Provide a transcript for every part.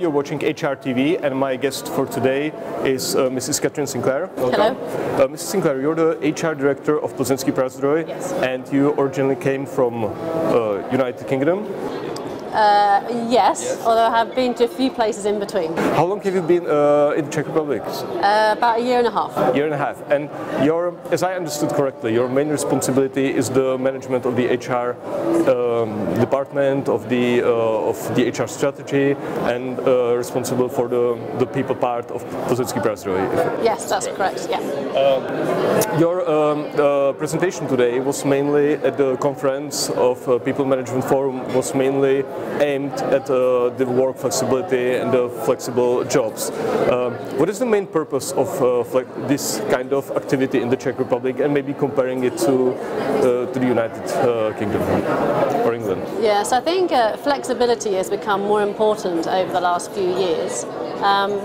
you're watching HRtv, and my guest for today is Mrs. Catherine Sinclair. Welcome. Hello. Mrs. Sinclair, you're the HR director of Plzeňský Prazdroj, yes. And you originally came from United Kingdom. Yes, although I have been to a few places in between. How long have you been in the Czech Republic? About a year and a half. Year and a half. And your, as I understood correctly, your main responsibility is the management of the HR department, of the HR strategy, and responsible for the people part of Plzeňský Prazdroj. Yes, that's correct. Yeah. Your presentation today was mainly at the conference of People Management Forum, was mainly aimed at the work flexibility and the flexible jobs. What is the main purpose of this kind of activity in the Czech Republic, and maybe comparing it to the United Kingdom or England? Yes, I think flexibility has become more important over the last few years,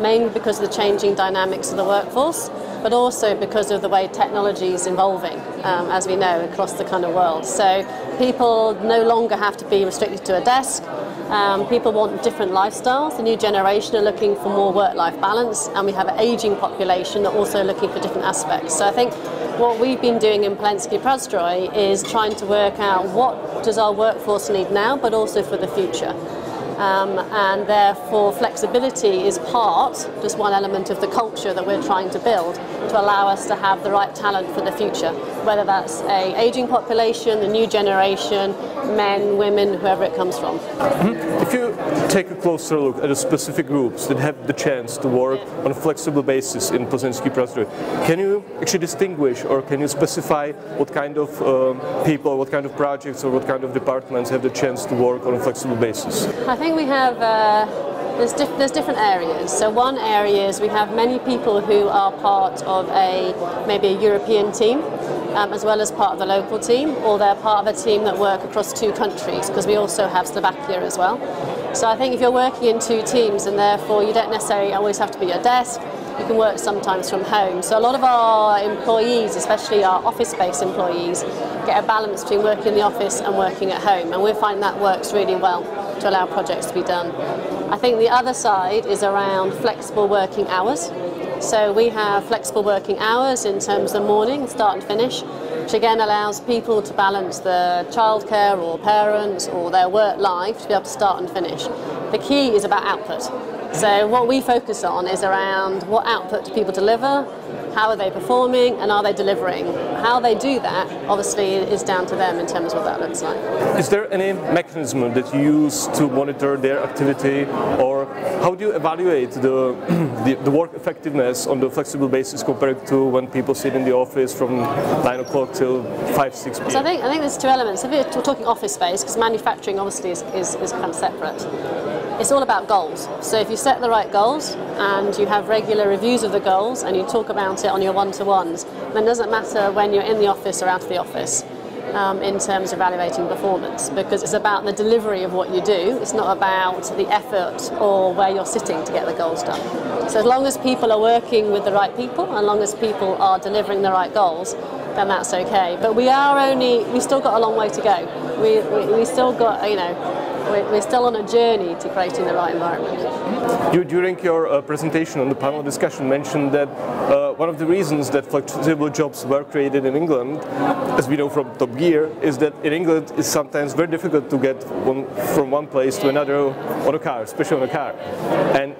mainly because of the changing dynamics of the workforce, but also because of the way technology is evolving, as we know, across the kind of world. So people no longer have to be restricted to a desk. People want different lifestyles. The new generation are looking for more work-life balance, and we have an ageing population that are also looking for different aspects. So I think what we've been doing in Plzeňský Prazdroj is trying to work out what does our workforce need now, but also for the future. And therefore flexibility is just one element of the culture that we're trying to build to allow us to have the right talent for the future, whether that's an ageing population, the new generation, men, women, whoever it comes from. Mm-hmm. If you take a closer look at the specific groups that have the chance to work on a flexible basis in Plzeňský Prazdroj, can you actually distinguish, or can you specify what kind of people, what kind of projects, or what kind of departments have the chance to work on a flexible basis? I think we have there's different areas. So one area is we have many people who are part of maybe a European team, as well as part of the local team, or they're part of a team that work across two countries, because we also have Slovakia as well. So I think if you're working in two teams, and therefore you don't necessarily always have to be at a desk, you can work sometimes from home. So a lot of our employees, especially our office-based employees, get a balance between working in the office and working at home, and we find that works really well to allow projects to be done. I think the other side is around flexible working hours. So we have flexible working hours in terms of the morning, start and finish, which again allows people to balance their childcare or parents or their work life to be able to start and finish. The key is about output. So what we focus on is around what output do people deliver, how are they performing, and are they delivering? How they do that, obviously, is down to them in terms of what that looks like. Is there any mechanism that you use to monitor their activity, or how do you evaluate the work effectiveness on the flexible basis compared to when people sit in the office from 9 o'clock till 5, 6 p.m.? So I think there's two elements. If you're talking office space, because manufacturing obviously is kind of separate, it's all about goals. So if you set the right goals and you have regular reviews of the goals and you talk about it on your one-to-ones, then it doesn't matter when you're in the office or out of the office in terms of evaluating performance, because it's about the delivery of what you do. It's not about the effort or where you're sitting to get the goals done. So as long as people are working with the right people, as long as people are delivering the right goals, then that's okay. But we've still got a long way to go. We still got, we're still on a journey to creating the right environment. You, during your presentation on the panel discussion, mentioned that one of the reasons that flexible jobs were created in England, as we know from Top Gear, is that in England it's sometimes very difficult to get from one place to another on a car, especially on a car. And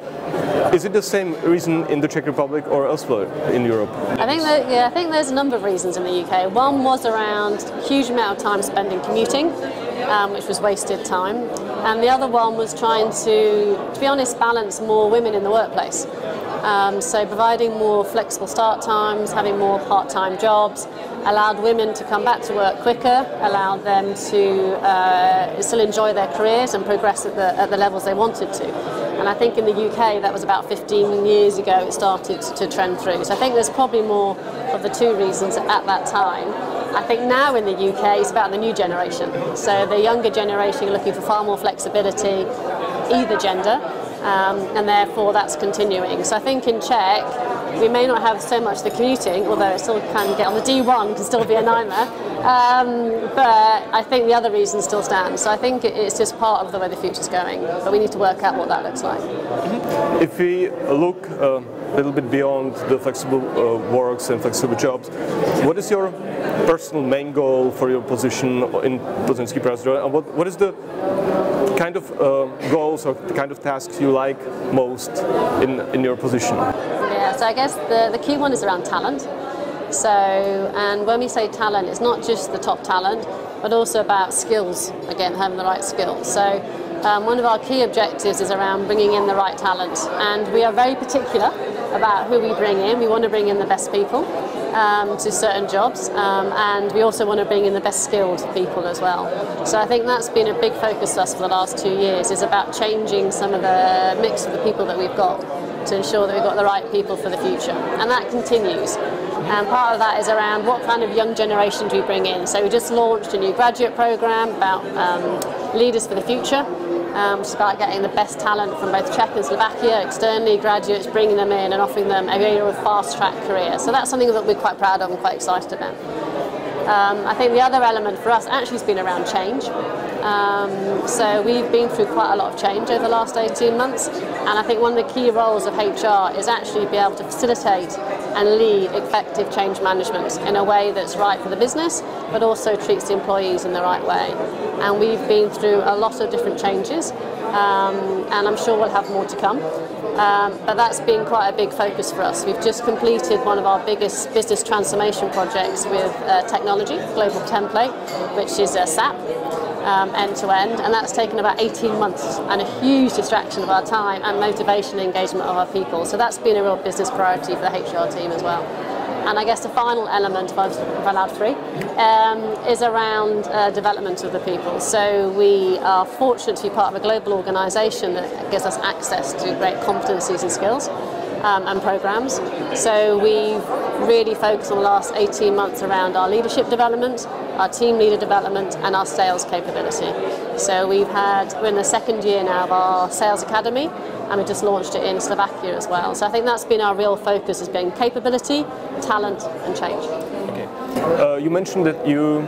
is it the same reason in the Czech Republic or elsewhere in Europe? I think there's a number of reasons in the UK. One was around a huge amount of time spending commuting, which was wasted time. And the other one was trying to be honest, balance more women in the workplace. So providing more flexible start times, having more part-time jobs, allowed women to come back to work quicker, allowed them to still enjoy their careers and progress at the levels they wanted to. And I think in the UK that was about 15 years ago it started to trend through. So I think there's probably more of the two reasons at that time. I think now in the UK it's about the new generation. So the younger generation are looking for far more flexibility, either gender, and therefore that's continuing. So I think in Czech We may not have so much the commuting, although it still can get on the D1, can still be a nightmare. But I think the other reason still stands. So I think it's just part of the way the future's going, but we need to work out what that looks like. If we look a little bit beyond the flexible works and flexible jobs, what is your personal main goal for your position in Plzeňský Prazdroj, and what is the kind of goals or the kind of tasks you like most in your position? Yeah, so I guess the key one is around talent. So, and when we say talent, it's not just the top talent, but also about skills, again, having the right skills. So one of our key objectives is around bringing in the right talent, and we are very particular about who we bring in. We want to bring in the best people to certain jobs, and we also want to bring in the best skilled people as well. So I think that's been a big focus for us for the last 2 years, is about changing some of the mix of the people that we've got to ensure that we've got the right people for the future, and that continues. And part of that is around what kind of young generation do we bring in. So we just launched a new graduate program about leaders for the future. It's about getting the best talent from both Czech and Slovakia, externally graduates, bringing them in and offering them a real fast-track career. So that's something that we're quite proud of and quite excited about. I think the other element for us actually has been around change. So we've been through quite a lot of change over the last 18 months, and I think one of the key roles of HR is actually be able to facilitate and lead effective change management in a way that's right for the business, but also treats the employees in the right way. And we've been through a lot of different changes, and I'm sure we'll have more to come. But that's been quite a big focus for us. We've just completed one of our biggest business transformation projects with technology, global template, which is SAP. End-to-end, and that's taken about 18 months and a huge distraction of our time and motivation and engagement of our people. So that's been a real business priority for the HR team as well. And I guess the final element, if I've allowed three, is around development of the people. So we are fortunate to be part of a global organisation that gives us access to great competencies and skills and programmes. So we've really focused on the last 18 months around our leadership development, our team leader development, and our sales capability. So we're in the second year now of our sales academy, and we just launched it in Slovakia as well. So I think that's been our real focus, has been capability, talent and change. Okay. You mentioned that you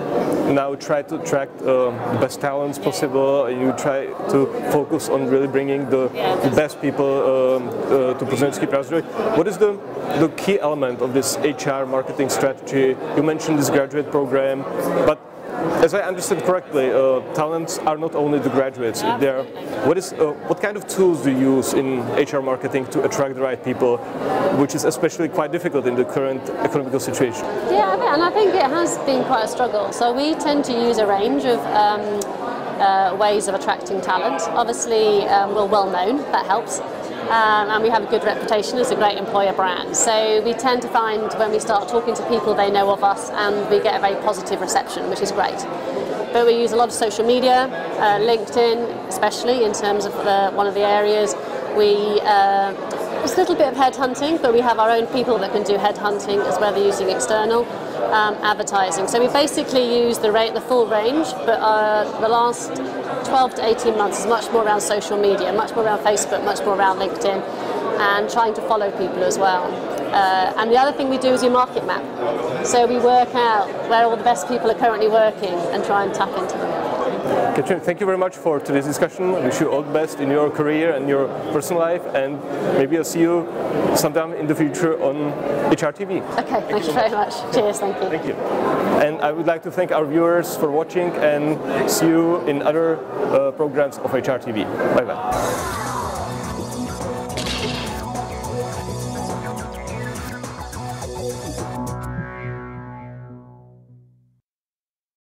now try to attract the best talents possible. You try to focus on really bringing the best people to Plzeňský Prazdroj. What is the key element of this HR marketing strategy? You mentioned this graduate program, but as I understood correctly, talents are not only the graduates. What kind of tools do you use in HR marketing to attract the right people, which is especially quite difficult in the current economical situation? Yeah, and I think it has been quite a struggle. So we tend to use a range of ways of attracting talent. Obviously, we're well known, that helps. And we have a good reputation as a great employer brand. So we tend to find when we start talking to people, they know of us, and we get a very positive reception, which is great. But we use a lot of social media, LinkedIn especially in terms of one of the areas. It's a little bit of headhunting, but we have our own people that can do headhunting as well as using external advertising. So we basically use the full range, but the last 12 to 18 months is much more around social media, much more around Facebook, much more around LinkedIn, and trying to follow people as well. And the other thing we do is we market map. So we work out where all the best people are currently working and try and tap into them. Katrin, thank you very much for today's discussion. I wish you all the best in your career and your personal life, and maybe I'll see you sometime in the future on HRtv. Okay, thank you very much. Cheers, thank you. Thank you. And I would like to thank our viewers for watching, and see you in other programs of HRtv. Bye bye.